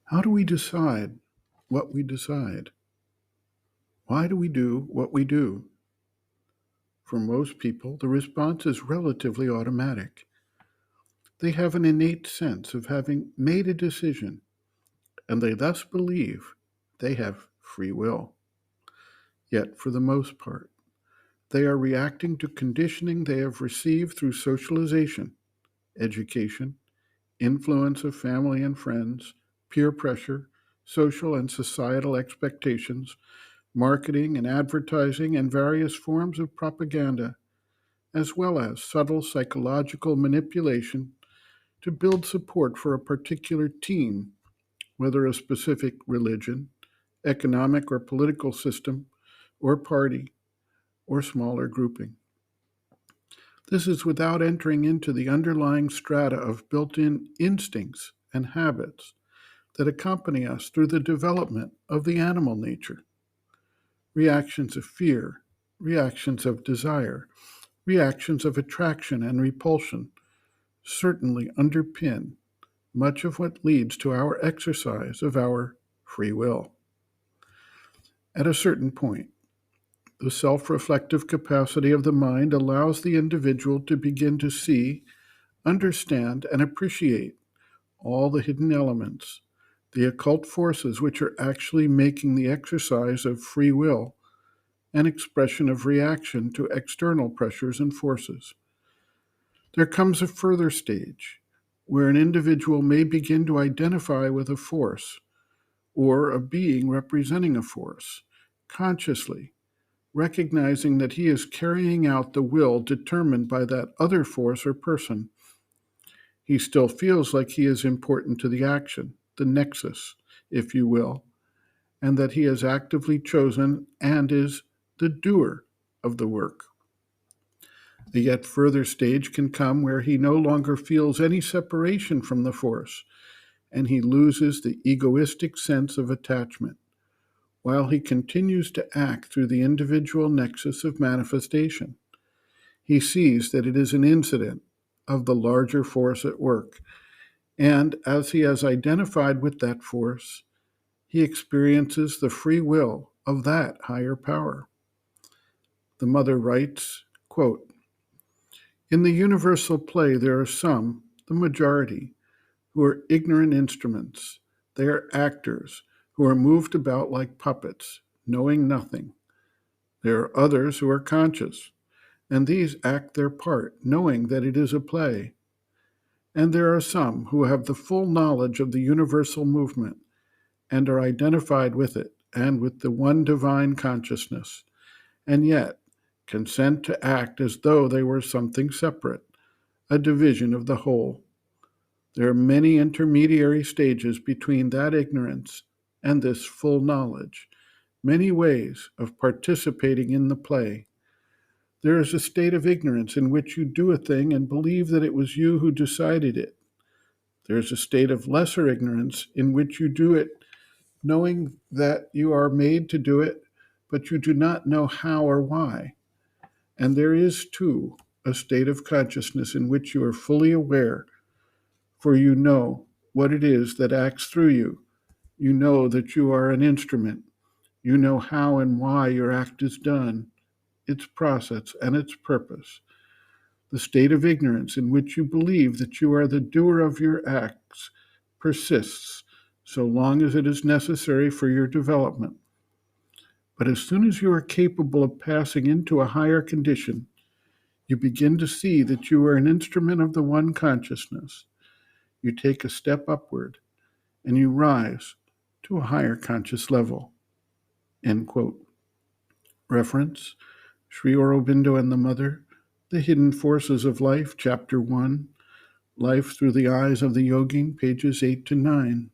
How do we decide what we decide? Why do we do what we do? For most people, the response is relatively automatic. They have an innate sense of having made a decision, and they thus believe they have free will. Yet, for the most part, they are reacting to conditioning they have received through socialization, education, influence of family and friends, peer pressure, social and societal expectations, marketing and advertising, and various forms of propaganda, as well as subtle psychological manipulation to build support for a particular team, whether a specific religion, economic or political system, or party, or smaller grouping. This is without entering into the underlying strata of built in instincts and habits that accompany us through the development of the animal nature. Reactions of fear, reactions of desire, reactions of attraction and repulsion certainly underpin much of what leads to our exercise of our free will. At a certain point, the self reflective capacity of the mind allows the individual to begin to see, understand, and appreciate all the hidden elements, the occult forces which are actually making the exercise of free will an expression of reaction to external pressures and forces. There comes a further stage where an individual may begin to identify with a force or a being representing a force consciously, recognizing that he is carrying out the will determined by that other force or person. He still feels like he is important to the action, the nexus, if you will, and that he has actively chosen and is the doer of the work. The yet further stage can come where he no longer feels any separation from the force, and he loses the egoistic sense of attachment, while he continues to act through the individual nexus of manifestation. He sees that it is an incident of the larger force at work, and as he has identified with that force, he experiences the free will of that higher power. The mother writes, quote, "In the universal play, there are some, the majority, who are ignorant instruments. They are actors who are moved about like puppets, knowing nothing. There are others who are conscious, and these act their part, knowing that it is a play. And there are some who have the full knowledge of the universal movement and are identified with it and with the one divine consciousness, and yet consent to act as though they were something separate, a division of the whole. There are many intermediary stages between that ignorance and this full knowledge, many ways of participating in the play. There is a state of ignorance in which you do a thing and believe that it was you who decided it. There is a state of lesser ignorance in which you do it knowing that you are made to do it, but you do not know how or why. And there is, too, a state of consciousness in which you are fully aware, for you know what it is that acts through you. You know that you are an instrument. You know how and why your act is done, its process, and its purpose. The state of ignorance in which you believe that you are the doer of your acts persists so long as it is necessary for your development. But as soon as you are capable of passing into a higher condition, you begin to see that you are an instrument of the one consciousness. You take a step upward and you rise to a higher conscious level. End quote. Reference, Sri Aurobindo and the Mother, The Hidden Forces of Life, Chapter 1, Life Through the Eyes of the Yogin, pages 8 to 9.